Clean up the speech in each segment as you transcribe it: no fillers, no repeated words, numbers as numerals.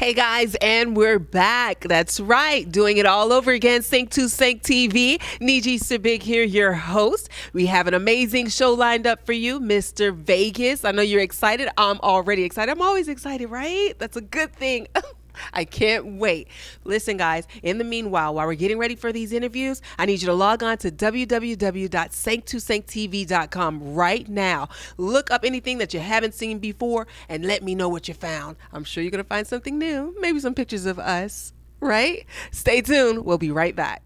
Hey guys, and we're back. That's right, doing it all over again. 5sur5tv. Njie, Sabik here, your host. We have an amazing show lined up for you, Mr. Vegas. I know you're excited. I'm already excited. I'm always excited, right? That's a good thing. I can't wait. Listen, guys, in the meanwhile, while we're getting ready for these interviews, I need you to log on to www.5sur5tv.com right now. Look up anything that you haven't seen before and let me know what you found. I'm sure you're going to find something new, maybe some pictures of us, right? Stay tuned. We'll be right back.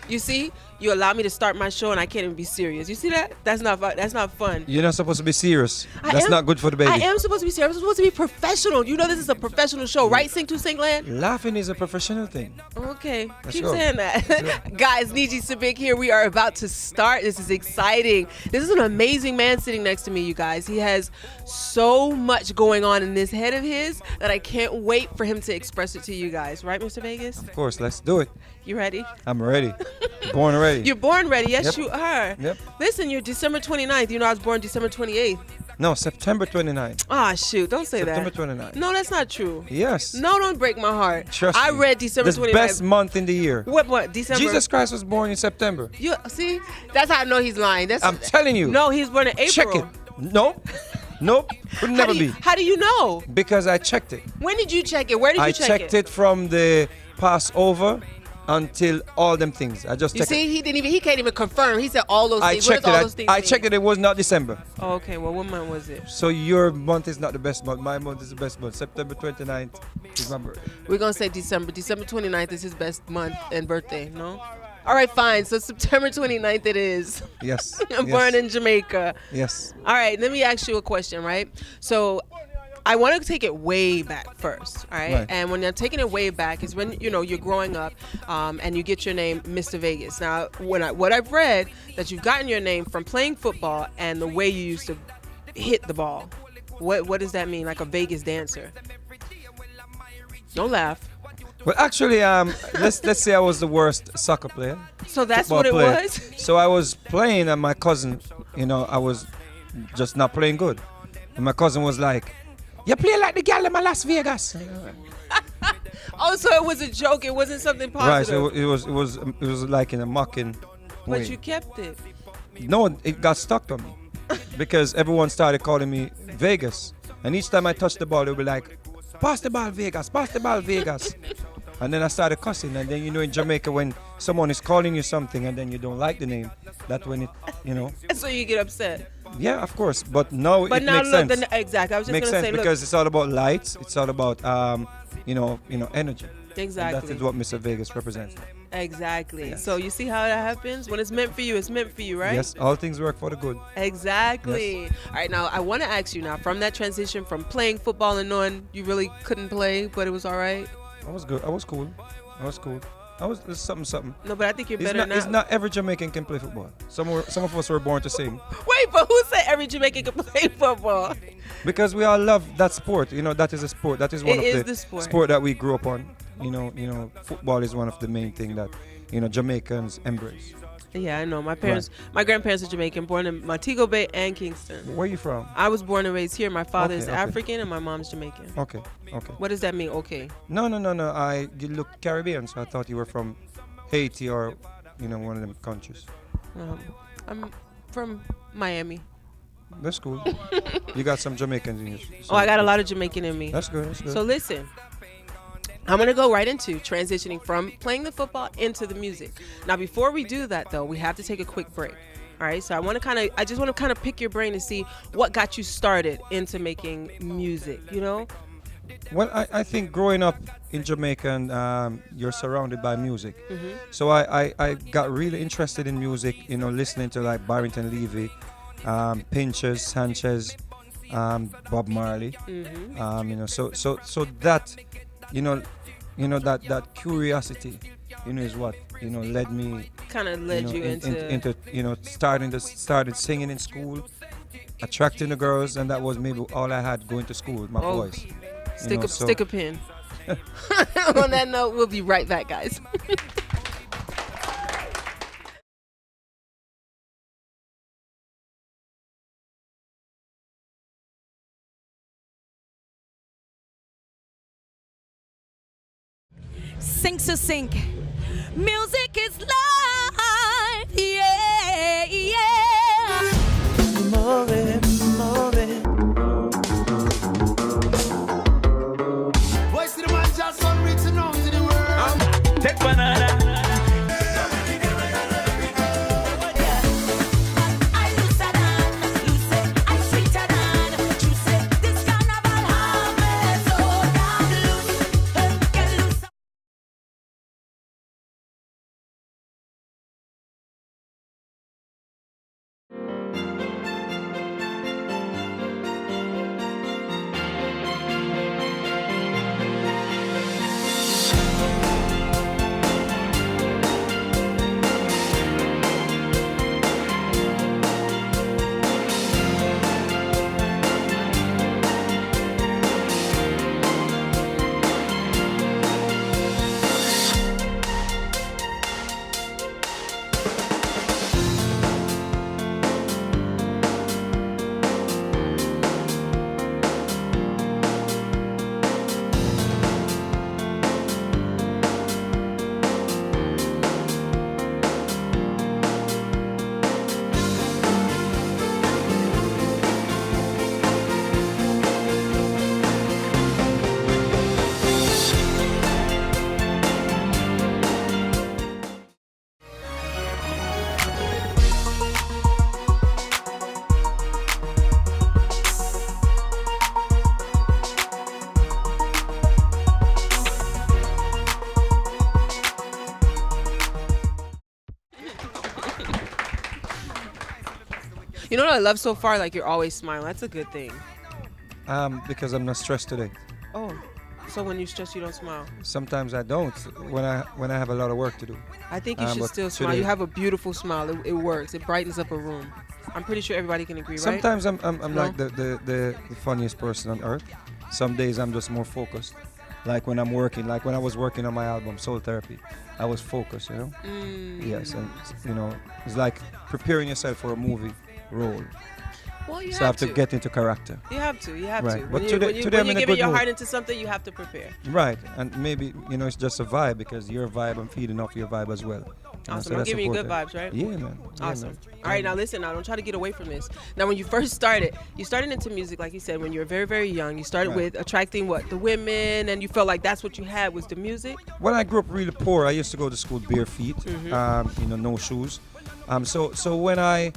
You see, you allow me to start my show and I can't even be serious. You see that? That's not fun. You're not supposed to be serious. That's not good for the baby. I am supposed to be serious. I'm supposed to be professional. You know this is a professional show, right? 5sur5 land? Laughing is a professional thing. Okay, Let's keep go. saying that. Guys, Njie, Sabik here. We are about to start. This is exciting. This is an amazing man sitting next to me, you guys. He has so much going on in this head of his that I can't wait for him to express it to you guys. Right, Mr. Vegas? Of course, let's do it. You ready? I'm ready. Born ready. You're born ready. Yes, Yep. you are. Yep. Listen, you're December 29th. You know I was born December 28th. No, September 29th. Ah, shoot. Don't say September that. 29th. No, that's not true. Yes. No, don't break my heart. Trust I me. read December The 29th. best month in the year. What? December? Jesus Christ was born in September. You see? That's how I know he's lying. I'm telling you. No, he's born in April. Check it. Nope. Nope. Could never be. How do you know? Because I checked it. When did you check it? Where did you I check checked it from the Passover until all them things. I just You checked see, he can't even confirm. He said all those I things. What checked does all it. those things I mean? checked it. It was not December. Oh, okay, well, what month was it? So your month is not the best month. My month is the best month. September 29th is my birthday. We're going to say December. December 29th is his best month and birthday, no? All right, fine. So September 29th it is. Yes. I'm yes. born in Jamaica. Yes. All right, let me ask you a question, right? So I want to take it way back first, all right? Right. And when you're taking it way back is when, you know, you're growing up and you get your name Mr. Vegas. Now, what I've read, that you've gotten your name from playing football and the way you used to hit the ball. What does that mean, like a Vegas dancer? Don't laugh. Well, actually, let's say I was the worst soccer player. So that's football what it player. was? So I was playing, and my cousin, you know, I was just not playing good. And my cousin was like, "You play like the gal in my Las Vegas." Oh, so it was a joke. It wasn't something positive. Right. So it was like in a mocking way. But you kept it. No, it got stuck on me because everyone started calling me Vegas, and each time I touched the ball, they would be like, "Pass the ball, Vegas! Pass the ball, Vegas!" And then I started cussing, and then, you know, in Jamaica, when someone is calling you something and then you don't like the name, that's when it, you know. So you get upset. Yeah, of course. But now But it now makes look, sense. exactly. I was just Makes gonna sense say, look, because it's all about lights. It's all about energy. exactly. And that is what Mr. Vegas represents. Exactly. Yes. So you see how that happens? When it's meant for you, it's meant for you, right? Yes, all things work for the good. Exactly. Yes. All right, now I want to ask you now, from that transition from playing football and knowing you really couldn't play, but it was all right. I was good. I was cool. I was something. No, but I think you're It's better not, it's now. not every Jamaican can play football. Some of us were born to sing. Wait, but who said every Jamaican can play football? Because we all love that sport. That is a sport. That is one It of is the the sport. that we grew up on. Football is one of the main thing that Jamaicans embrace. Yeah, I know. My grandparents are Jamaican, born in Montego Bay and Kingston. Where are you from? I was born and raised here. My father is Okay. African and my mom's Jamaican. Okay. What does that mean? Okay. No. You look Caribbean, so I thought you were from Haiti or one of them countries. I'm from Miami. That's cool. You got some Jamaicans in you. Oh, I got a lot of Jamaican in me. That's good. So listen, I'm going to go right into transitioning from playing the football into the music. Now, before we do that, though, we have to take a quick break. All right, so I just want to kind of pick your brain to see what got you started into making music, Well, I think growing up in Jamaica, and you're surrounded by music. Mm-hmm. So I got really interested in music, listening to like Barrington Levy, Pinchers, Sanchez, Bob Marley. Mm-hmm. So that, that curiosity, is what, led me. Kind of led you into started singing in school, attracting the girls, and that was maybe all I had going to school with my voice. Stick a pin. On that note, we'll be right back, guys. Sink to sink. Music is life. Yeah, yeah. Move it. Voice to the man just on reaching out to the world. Take banana. You know what I love so far? Like, you're always smiling. That's a good thing. Because I'm not stressed today. Oh, so when you stress, you don't smile. Sometimes I don't when I have a lot of work to do. I think you should but still smile. today- You have a beautiful smile. It works. It brightens up a room. I'm pretty sure everybody can agree, right? Sometimes I'm No? like the funniest person on earth. Some days I'm just more focused. Like when I'm working, like when I was working on my album Soul Therapy, I was focused, Yes, and it's like preparing yourself for a movie role. Well, you So I have have to get into character. You have to. You have Right. to. But When today you're I'm in a giving good your mood. heart into something, you have to prepare. Right, and maybe it's just a vibe because your vibe, I'm feeding off your vibe as well. Awesome. So I'm that's giving you good important. vibes, right? Yeah, man. Yeah, Awesome. man. All right, now listen. Now don't try to get away from this. Now, when you first started, you started into music, like you said, when you were very, very young. You started Right. with attracting the women, and you felt like that's what you had was the music. When I grew up really poor, I used to go to school bare feet, Mm-hmm. no shoes. So when I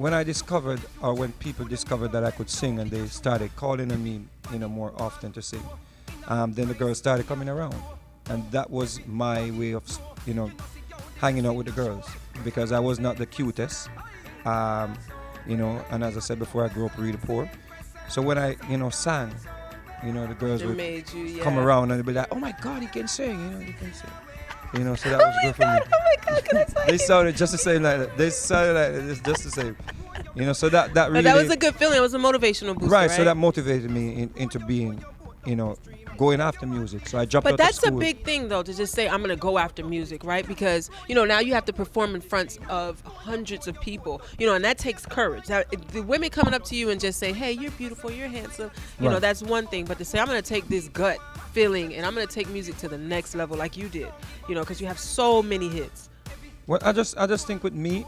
when I discovered, or when people discovered that I could sing, and they started calling on me, more often to sing, then the girls started coming around, and that was my way of, hanging out with the girls, because I was not the cutest, and as I said before, I grew up really poor. So when I, sang, the girls would come around and they'd be like, "Oh my God, he can sing, he can sing." So that was good for me. Oh my God, can I tell They you? sounded just the same like that. They sounded like this just the same. So that really. But that was a good feeling. It was a motivational booster, right? So that motivated me into being, going after music. So I jumped out But that's of school. a big thing, though, to just say, I'm going to go after music, right? Because, now you have to perform in front of hundreds of people, and that takes courage. Now, if the women coming up to you and just say, "Hey, you're beautiful, you're handsome," Right. that's one thing. But to say, I'm going to take this gut feeling and I'm going to take music to the next level like you did, because you have so many hits. Well, I just think with me,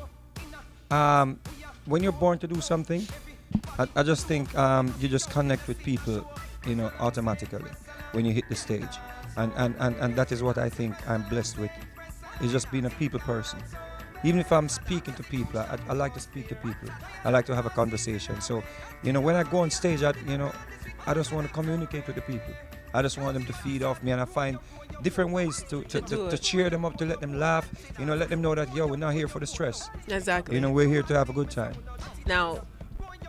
when you're born to do something, I just think you just connect with people, automatically when you hit the stage, and that is what I think I'm blessed with. Is just being a people person. Even if I'm speaking to people, I like to speak to people. I like to have a conversation. So, when I go on stage, I just want to communicate with the people. I just want them to feed off me, and I find different ways to cheer them up, to let them laugh, let them know that, we're not here for the stress. Exactly. We're here to have a good time. Now,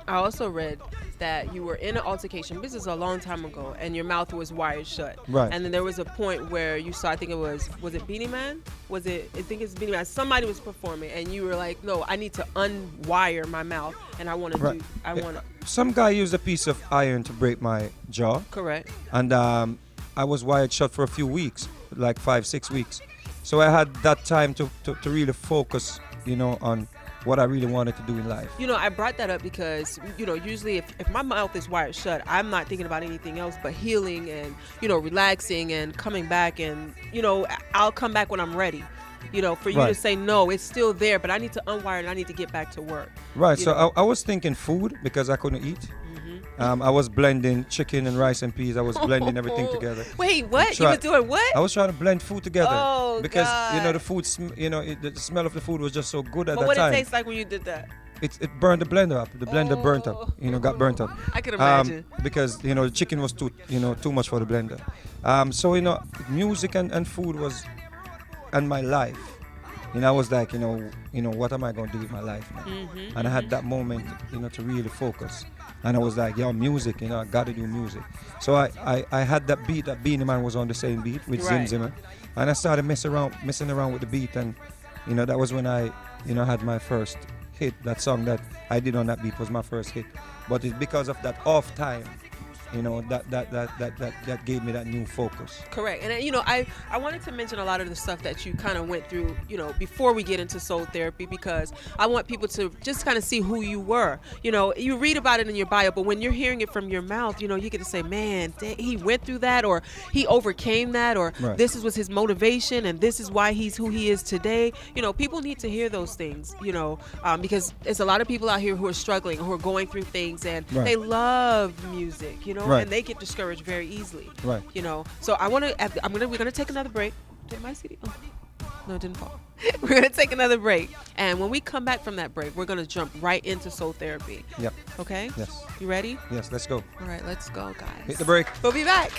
I also read that you were in an altercation. This is a long time ago, and your mouth was wired shut. Right. And then there was a point where you saw, I think it was it Beanie Man? I think it's Beanie Man. Somebody was performing, and you were like, "No, I need to unwire my mouth, and I want to Right. do. I want to." Some guy used a piece of iron to break my jaw, Correct. and I was wired shut for a few weeks, like 5-6 weeks. So I had that time to really focus, on what I really wanted to do in life. I brought that up because, usually if my mouth is wired shut, I'm not thinking about anything else but healing and, relaxing and coming back, and, I'll come back when I'm ready. For you to Right. say, no, it's still there, but I need to unwire and I need to get back to work. Right, You so know? I was thinking food because I couldn't eat. I was blending chicken and rice and peas. I was blending everything together. Wait, what? You Try- was doing what? I was trying to blend food together Oh, because God. the food, the smell of the food was just so good at But that what time. it tastes like when you did that? It burned the blender up. The blender burnt up. Got burnt up. I can imagine. Because the chicken was too much for the blender. So music and food was, and my life. I was like, what am I going to do with my life now? And I had that moment, to really focus. And I was like, music, I got to do music. So I had that beat, that Beanie Man was on the same beat with Right. Zim Zimmer. And I started messing around with the beat. And, that was when I, had my first hit. That song that I did on that beat was my first hit. But it's because of that off time, that gave me that new focus. Correct. And I wanted to mention a lot of the stuff that you kind of went through, before we get into soul therapy, because I want people to just kind of see who you were. You read about it in your bio, but when you're hearing it from your mouth, you get to say, "Man, he went through that," or "He overcame that," or Right. "This was his motivation, and this is why he's who he is today." People need to hear those things, because there's a lot of people out here who are struggling, who are going through things, and Right. they love music, Right. and they get discouraged very easily. Right. So we're gonna take another break. Did my CD? Oh, no, it didn't fall. We're gonna take another break, and when we come back from that break, we're gonna jump right into soul therapy. Yep. Okay? Yes. You ready? Yes, let's go. All right, let's go, guys. Hit the break. We'll be back.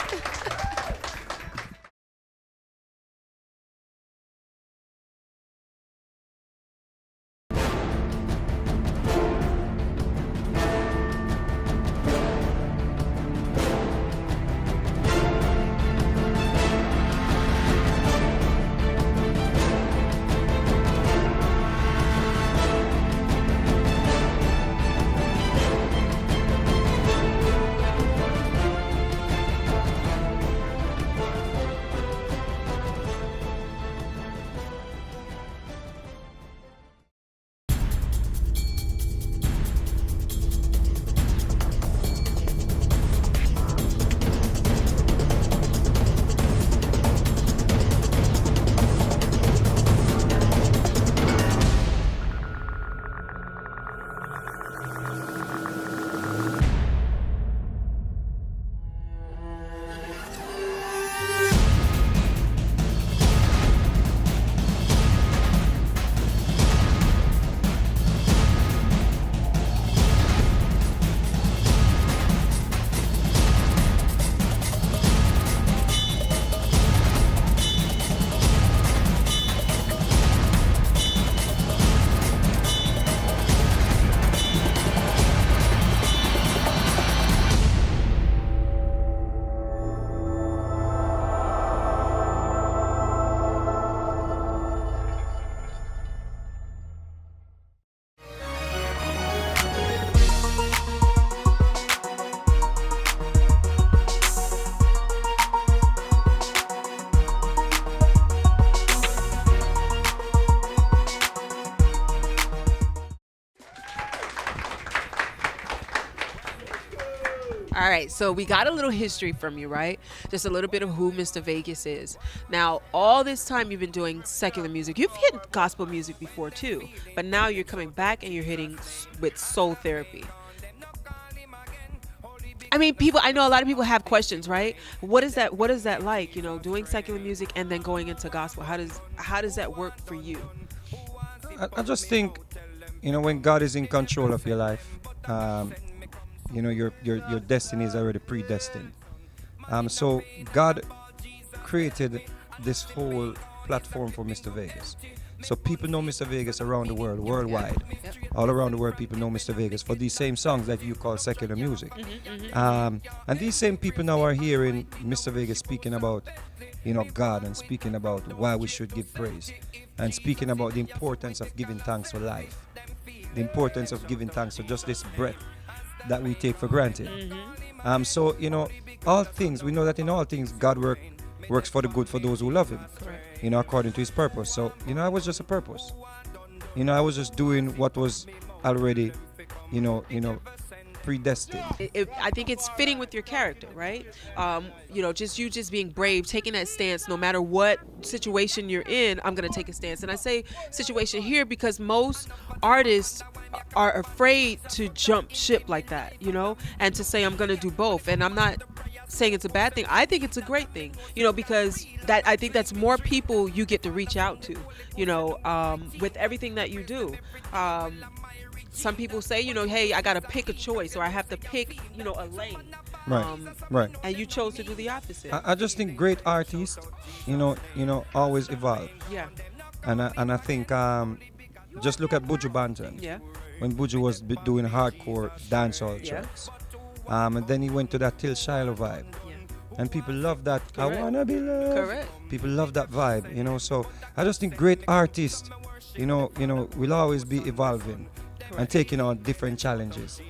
All right, so we got a little history from you, right? Just a little bit of who Mr. Vegas is. Now, all this time you've been doing secular music. You've hit gospel music before too, but now you're coming back and you're hitting with soul therapy. I mean, I know a lot of people have questions, right? What is that like, doing secular music and then going into gospel? How does that work for you? I just think, when God is in control of your life, your destiny is already predestined. So God created this whole platform for Mr. Vegas. So people know Mr. Vegas around the world, worldwide. Yep. All around the world, people know Mr. Vegas for these same songs that you call secular music. And these same people now are hearing Mr. Vegas speaking about, God, and speaking about why we should give praise, and speaking about the importance of giving thanks for life, the importance of giving thanks for just this breath that we take for granted. So, all things, we know that in all things, God works for the good for those who love Him. Correct. According to His purpose. So, I was just a purpose. I was just doing what was already, predestined. I think it's fitting with your character, right? Just being brave, taking that stance, no matter what situation you're in, I'm going to take a stance. And I say situation here because most artists are afraid to jump ship like that, and to say I'm going to do both. And I'm not saying it's a bad thing. I think it's a great thing, because I think that's more people you get to reach out to, with everything that you do. Some people say, hey, I got to pick a choice, or I have to pick, a lane. Right. And you chose to do the opposite. I just think great artists, always evolve. Yeah. And I think just look at Buju Banton. Yeah. When Buju was doing hardcore dancehall Yeah. tracks. And then he went to that Till Shiloh vibe. Yeah. And people love that. Correct. I wanna be loved. Correct. People love that vibe, So I just think great artists, will always be evolving and taking on different challenges.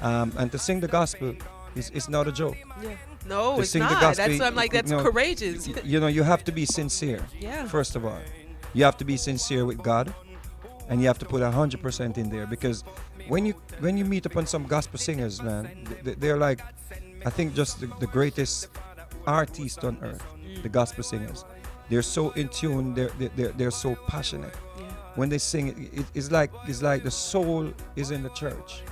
And to sing the gospel is not a joke. Yeah. No, To it's sing the not. gospel, That's I'm like, that's courageous. You have to be sincere. Yeah. First of all, you have to be sincere with God, and you have to put 100% in there, because when you meet upon some gospel singers, man, they're like, I think just the greatest artists on earth, the gospel singers. They're so in tune. They're so passionate. Yeah. When they sing, it's like the soul is in the church.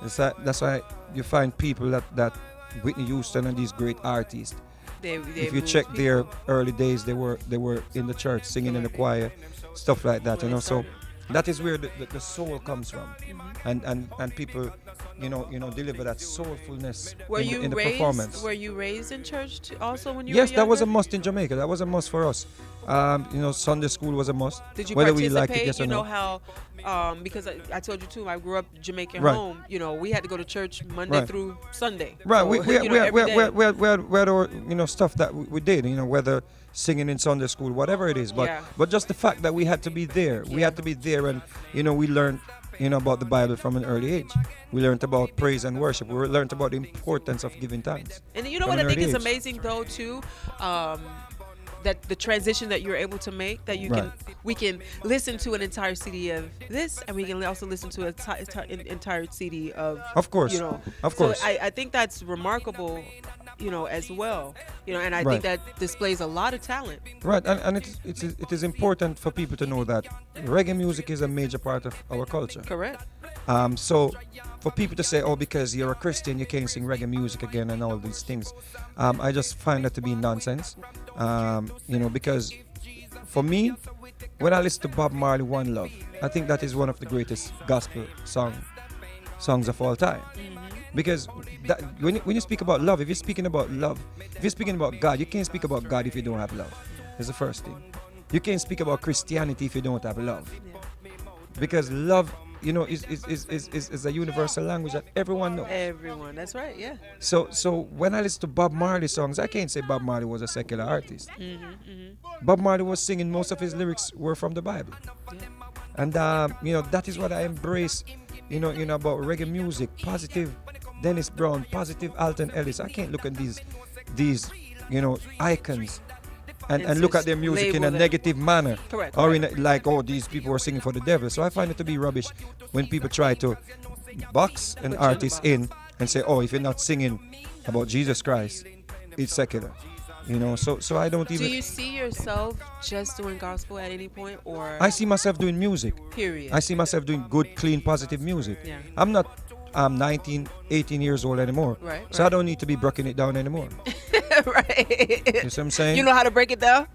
That's why you find people that Whitney Houston and these great artists. If you check their early days, they were in the church singing in the choir, stuff like that. So that is where the soul comes from, and people, deliver that soulfulness in the performance. Were you raised in church also when you Yes, were that was a younger? must in Jamaica. That was a must for us. Sunday school was a must. Did you whether participate? we liked it, yes or no. How, because I told you too, I grew up Jamaican Right. home. We had to go to church Monday Right. through Sunday. Right, So, we every day. had our, stuff that we did, whether singing in Sunday school, whatever it is. But Yeah. but just the fact that we had to be there. We had to be there, and we learned about the Bible from an early age. We learned about praise and worship. We learned about the importance of giving thanks. And you know from what I an think early is age. amazing though too, that the transition that you're able to make, that we can listen to an entire CD of this, and we can also listen to an entire CD of. Of course, of course. So I think that's remarkable, as well, and I Right. think that displays a lot of talent. Right, and it is important for people to know that reggae music is a major part of our culture. Correct. So for people to say, oh, because you're a Christian, you can't sing reggae music again and all these things, I just find that to be nonsense. Because for me, when I listen to Bob Marley, One Love, I think that is one of the greatest gospel songs of all time. Because when you speak about love, if you're speaking about love, if you're speaking about God, you can't speak about God if you don't have love. That's the first thing. You can't speak about Christianity if you don't have love. Because love, is a universal language that everyone knows. Everyone, that's right, yeah. So when I listen to Bob Marley songs, I can't say Bob Marley was a secular artist. Bob Marley was singing, most of his lyrics were from the Bible. And that is what I embrace, about reggae music, positive Dennis Brown, positive Alton Ellis. I can't look at these icons and look at their music in a negative manner. Correct. Or in these people are singing for the devil. So I find it to be rubbish when people try to box an artist in and say, oh, if you're not singing about Jesus Christ, it's secular. You know, so I don't even. Do you see yourself just doing gospel at any point, or? I see myself doing music. Period. I see myself doing good, clean, positive music. Yeah. I'm 19, 18 years old anymore. Right. So I don't need to be breaking it down anymore. Right. You see what I'm saying? You know how to break it down?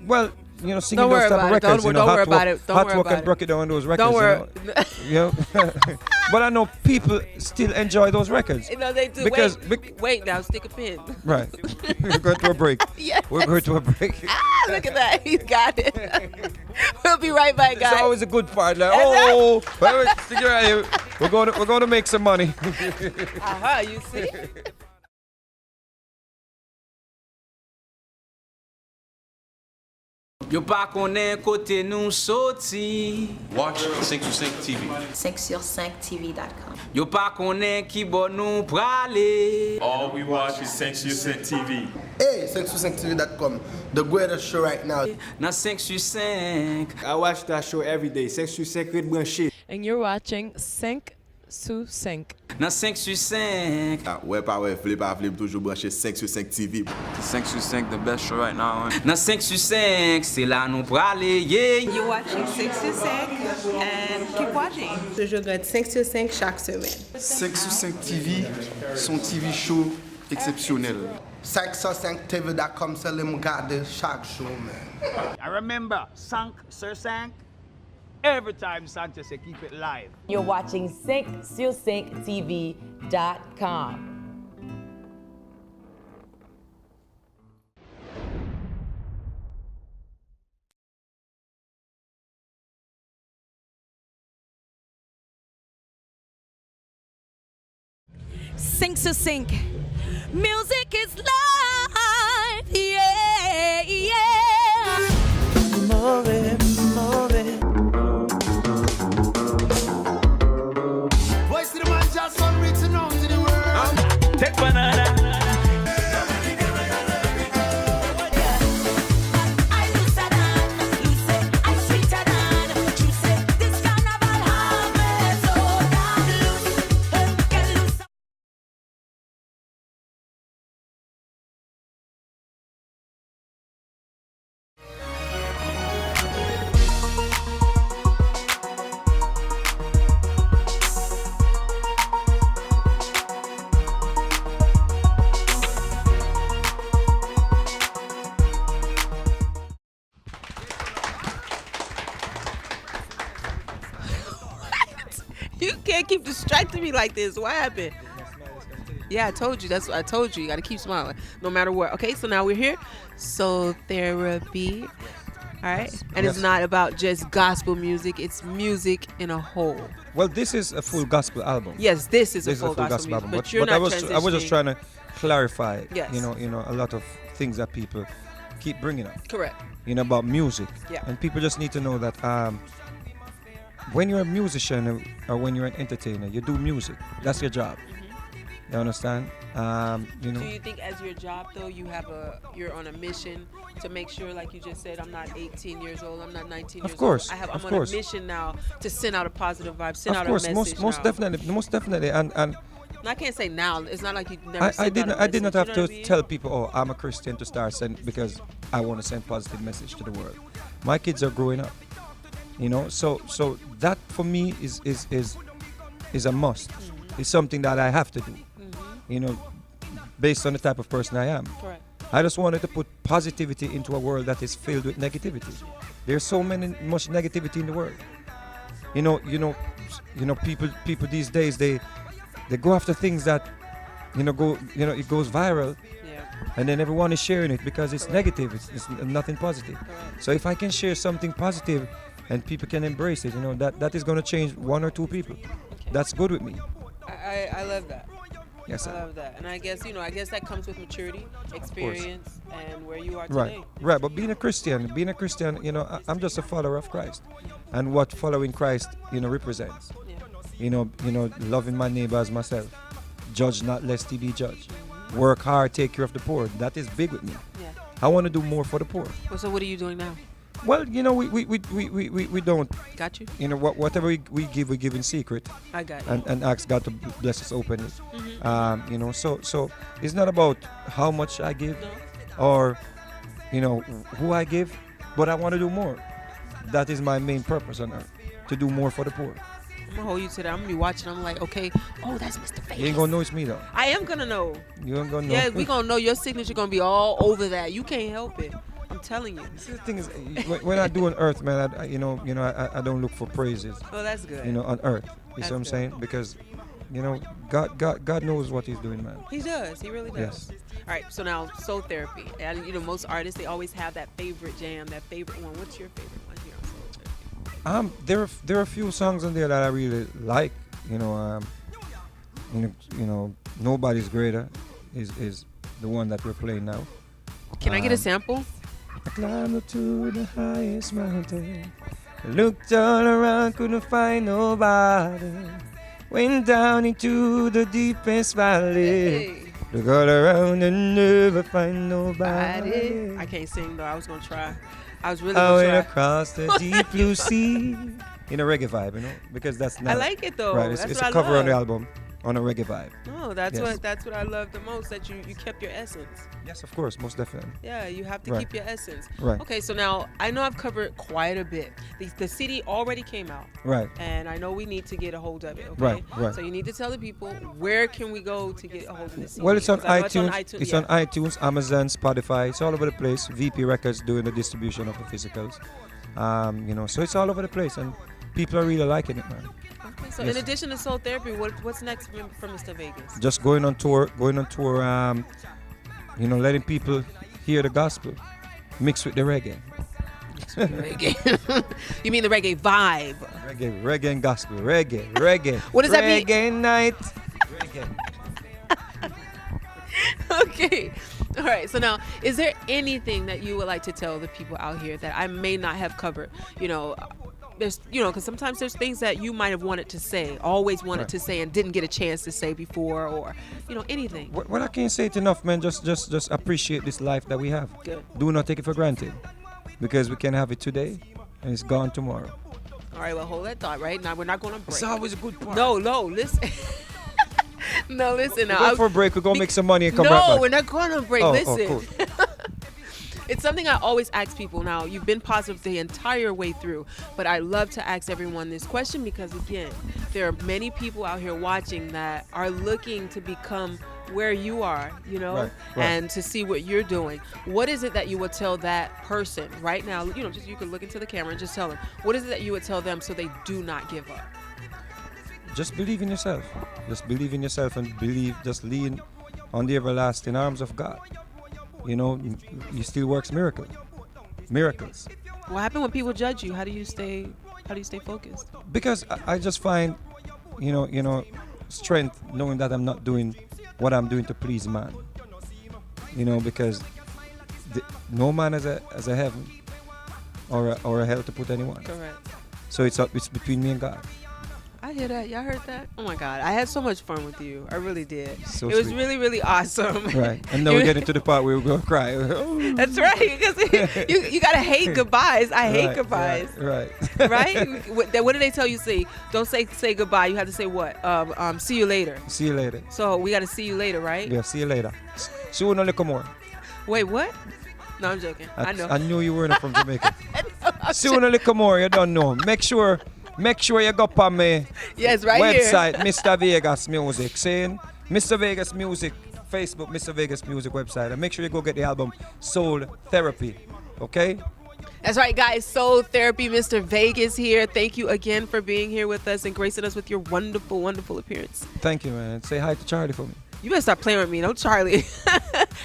Well, you know, singing Don't those worry type of about it. records. Don't worry about it. Don't Hot worry Work about and it. Broke It Down on those records. Don't worry. You know? But I know people still enjoy those records. No, they do. Because wait now, stick a pin. right. We're going to a break. Yes. We're going to a break. Look at that. He's got it. We'll be right back, guys. It's always a good part. Like, oh, wait, stick around here. We're going to make some money. You see? Yo pa konen kote nou soti. Watch 5sur5tv. 5sur5tv.com. Yo pa konen ki bon nou prale. All we watch is 5sur5tv. Hey, 5sur5tv.com. The greatest show right now. Nan 5 sur 5. I watch that show every day. 5sur5 red branché. And you're watching 5sur5. Nan 5 sur 5. Ouais, pas ouais, flip, toujours branché 5sur5tv. 5sur5, the best show right now. Nan 5 sur 5, c'est là nou prale, yeah. You're watching 5sur5 and keep watching. Je regarde 5sur5 chaque semaine. 5sur5tv, son TV show exceptionnel. 5sur5tv.com, c'est le regarder chaque show, man. I remember, 5sur5. Every time Sanchez say keep it live. You're watching 5sur5tv.com. Sink to sink. Music is life. Yeah, yeah. Move it, move it. Voice to the man just on reaching out to the world. Take banana. You can't keep distracting me like this. What happened? Yeah, I told you. That's what I told you. You got to keep smiling no matter what. Okay, so now we're here. So therapy. All right. And it's not about just gospel music. It's music in a whole. Well, this is a full gospel album. Yes, this is a full gospel music. album. But you're not I was just trying to clarify, Yes. you know, a lot of things that people keep bringing up. Correct. You know, about music. Yeah. And people just need to know that when you're a musician or when you're an entertainer, you do music. That's your job. You understand? You know. Do you think as your job though you're on a mission to make sure, like you just said, I'm not 18 years old, I'm not 19 years Of course. old. I'm of on course. a mission now to send out a positive vibe, send Of out course, a message. most definitely. And And I can't say now. It's not like you never. I did not have to tell. tell people, oh, I'm a Christian to start send because I want to send positive message to the world. My kids are growing up, you know. So that for me is a must. It's something that I have to do, you know, based on the type of person I am. Correct. I just wanted to put positivity into a world that is filled with negativity. There's so much negativity in the world. You know, people these days they go after things that, it goes viral, Yeah. and then everyone is sharing it because it's negative. It's nothing positive. So if I can share something positive, and people can embrace it, that is going to change one or two people. That's good with me. I love that. Yes, sir. I love that. And I guess that comes with maturity, experience, and where you are Right, today. right. But being a Christian, I'm just a follower of Christ, and what following Christ, represents. Yeah. Loving my neighbor as myself. Judge not lest he be judged. Work hard, take care of the poor. That is big with me. Yeah. I want to do more for the poor. Well, so what are you doing now? Well, you know, we don't. Got you. You know, whatever we give in secret. I got you. And ask God to bless us openly. Mm-hmm. You know, so it's not about how much I give, or you know who I give, but I want to do more. That is my main purpose on earth, to do more for the poor. I'm gonna hold you to that. I'm gonna be watching. I'm like, okay, oh, that's Mr. Vegas. You ain't gonna know it's me though. I am gonna know. You ain't gonna know. Yeah, we gonna know. Your signature gonna be all over that. You can't help it. I'm telling you. See, the thing is, when I do on earth, man, I don't look for praises. Oh, that's good. You know, on earth. You That's see what I'm good. saying? Because, you know, God knows what He's doing, man. He does. He really does. Yes. All right. So now, soul therapy. And you know, most artists, they always have that favorite jam, that favorite one. What's your favorite one here on soul therapy? There are a few songs on there that I really like. You know, Nobody's Greater is the one that we're playing now. Can I get a sample? I climbed up to the highest mountain. Looked all around, couldn't find nobody. Went down into the deepest valley. Hey. Look all around and never find nobody. I can't sing though. I was gonna try. I was really I gonna went try. across the deep blue sea. In a reggae vibe, you know, because that's not. I like it though. Right, That's it's what a I cover on the love. album, on a reggae vibe. No, that's Yes. that's what I love the most. That you kept your essence. Yes, of course, most definitely. Yeah, you have to Right. keep your essence. Right. Okay, so now I know I've covered quite a bit. The CD already came out. Right. And I know we need to get a hold of it. Okay. Right, right. So you need to tell the people where can we go to get a hold of this CD? Well, it's on 'Cause I know iTunes. It's yeah. on iTunes, Amazon, Spotify. It's all over the place. VP Records doing the distribution of the physicals. You know, so it's all over the place, and people are really liking it, man. Okay, so Yes. in addition to soul therapy, what's next from Mr. Vegas? Just going on tour. You know, letting people hear the gospel mixed with the reggae. Reggae. You mean the reggae vibe? Reggae and gospel. Reggae. What does that mean? Reggae night. Reggae. Okay. All right. So now, is there anything that you would like to tell the people out here that I may not have covered? You know, there's, you know, because sometimes there's things that you might have wanted to say, always wanted Right. to say, and didn't get a chance to say before, or you know, anything. Well, I can't say it enough, man. Just appreciate this life that we have. Good. Do not take it for granted, because we can have it today, and it's gone tomorrow. All right. Well, hold that thought. Right now, we're not going to break. It's always a good part. No, listen. No, listen. We're going for a break. We're gonna make some money and come no, right back. we're not going to break. Oh, Listen. cool. It's something I always ask people. Now, you've been positive the entire way through, but I love to ask everyone this question because, again, there are many people out here watching that are looking to become where you are, you know, Right. and to see what you're doing. What is it that you would tell that person right now? You know, just you could look into the camera and just tell them. What is it that you would tell them so they do not give up? Just believe in yourself. Just believe in yourself and just lean on the everlasting arms of God. You know, He still works miracles. What happened when people judge you? How do you stay focused? Because I just find, you know, strength knowing that I'm not doing what I'm doing to please man. You know, because no man has a heaven or a hell to put anyone. Correct. So it's between me and God. I hear that. Y'all heard that? Oh my God. I had so much fun with you. I really did. So it was sweet. really, really awesome. Right. And now we're getting to the part where we're going to cry. That's right. Because you got to hate goodbyes. I hate goodbyes. Right. Right? What do they tell you? Say, don't say goodbye. You have to say what? See you later. See you later. So we got to see you later, right? Yeah, see you later. Soon a little more. Wait, what? No, I'm joking. I know. I knew you weren't from Jamaica. Soon a little more. You don't know. Make sure you go on my yes, right website, here. Mr. Vegas Music. Saying Mr. Vegas Music, Facebook, Mr. Vegas Music website. And make sure you go get the album Soul Therapy. Okay? That's right, guys. Soul Therapy, Mr. Vegas here. Thank you again for being here with us and gracing us with your wonderful, wonderful appearance. Thank you, man. Say hi to Charlie for me. You better stop playing with me. Don't Charlie.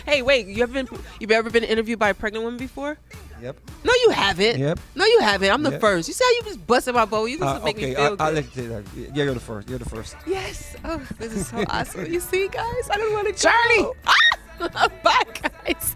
Hey, wait. You've ever been interviewed by a pregnant woman before? Yep. No, you haven't. Yep. No, you haven't. I'm the Yep. first. You see how you just busted my bubble? You just make me feel good. I'll let you take that. Yeah, you're the first. You're the first. Yes. Oh, this is so awesome. You see, guys? I don't want to Charlie. Ah! Bye, guys.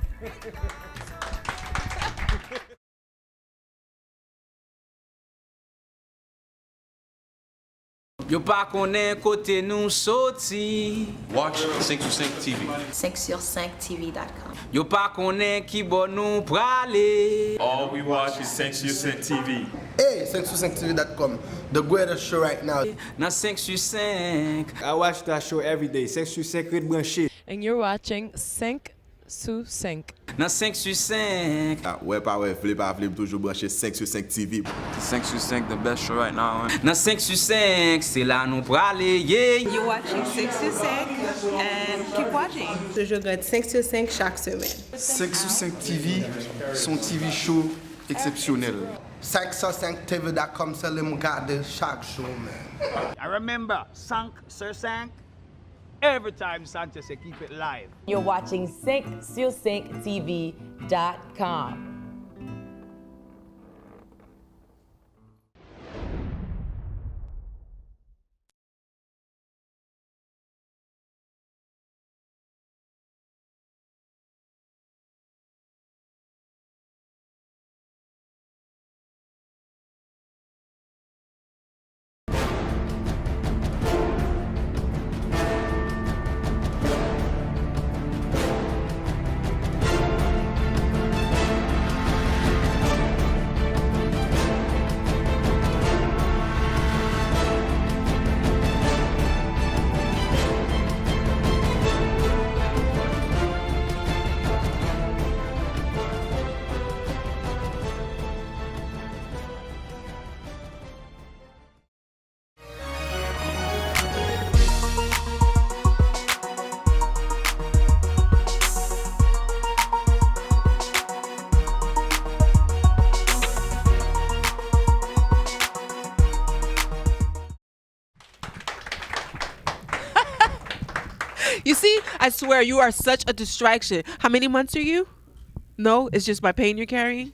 Yo pa konen kote nou soti. Watch 5sur5 TV. 5sur5tv.com. Yo pa konen ki bon nou prale. All we watch is 5sur5 TV. Hey, 5sur5tv.com. The greatest show right now. Nan 5sur5. I watch that show every day. 5sur5 red branché. And you're watching 5sur5. Nan 5sur5. Ouais, pas ouais, flip toujours branché 5sur5 TV. 5sur5 the best show right now. Nan 5sur5, c'est là nou prale, yeah. You're watching 5sur5 and keep watching. Je regarde 5sur5 chaque semaine. 5sur5 TV, son TV show exceptionnel. 5sur5tv.com, c'est le regarder chaque show, man. I remember 5sur5. Every time Sanchez say keep it live. You're watching 5sur5tv.com. You see, I swear you are such a distraction. How many months are you? No, it's just my pain you're carrying.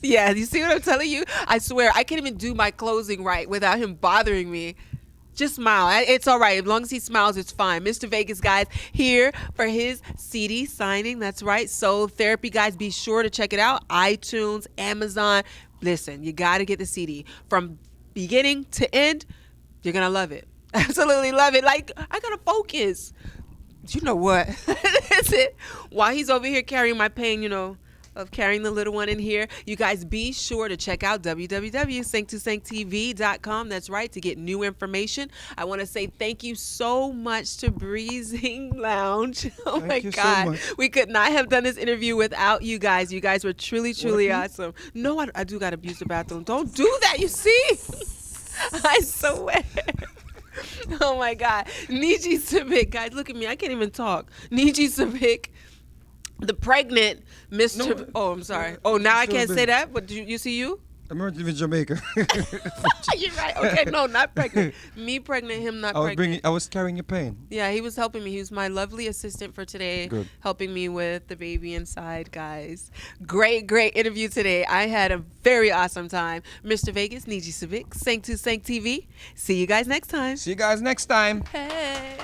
Yeah, you see what I'm telling you? I swear I can't even do my closing right without him bothering me. Just smile. It's all right. As long as he smiles, it's fine. Mr. Vegas, guys, here for his CD signing. That's right. Soul Therapy, guys. Be sure to check it out. iTunes, Amazon. Listen, you got to get the CD. From beginning to end, you're going to love it. Absolutely love it. Like, I got to focus. You know what? That's it. While he's over here carrying my pain, you know, of carrying the little one in here, you guys be sure to check out www.5sur5tv.com. That's right, to get new information. I want to say thank you so much to Breezing Lounge. Oh my God. We could not have done this interview without you guys. You guys were truly, truly awesome. No, I do got to use the bathroom. Don't do that, you see? I swear. Oh my God. Njie Sabik, guys, look at me. I can't even talk. Njie Sabik, the pregnant Mr. No, oh, I'm sorry. Oh, now I can't say that? But you see you? I'm originally in Jamaica. You're right. Okay, no, not pregnant. Me pregnant, him not pregnant. I was carrying your pain. Yeah, he was helping me. He was my lovely assistant for today. Good. Helping me with the baby inside, guys. Great, great interview today. I had a very awesome time. Mr. Vegas, Njie Sabik, 5sur5 TV. See you guys next time. See you guys next time. Hey.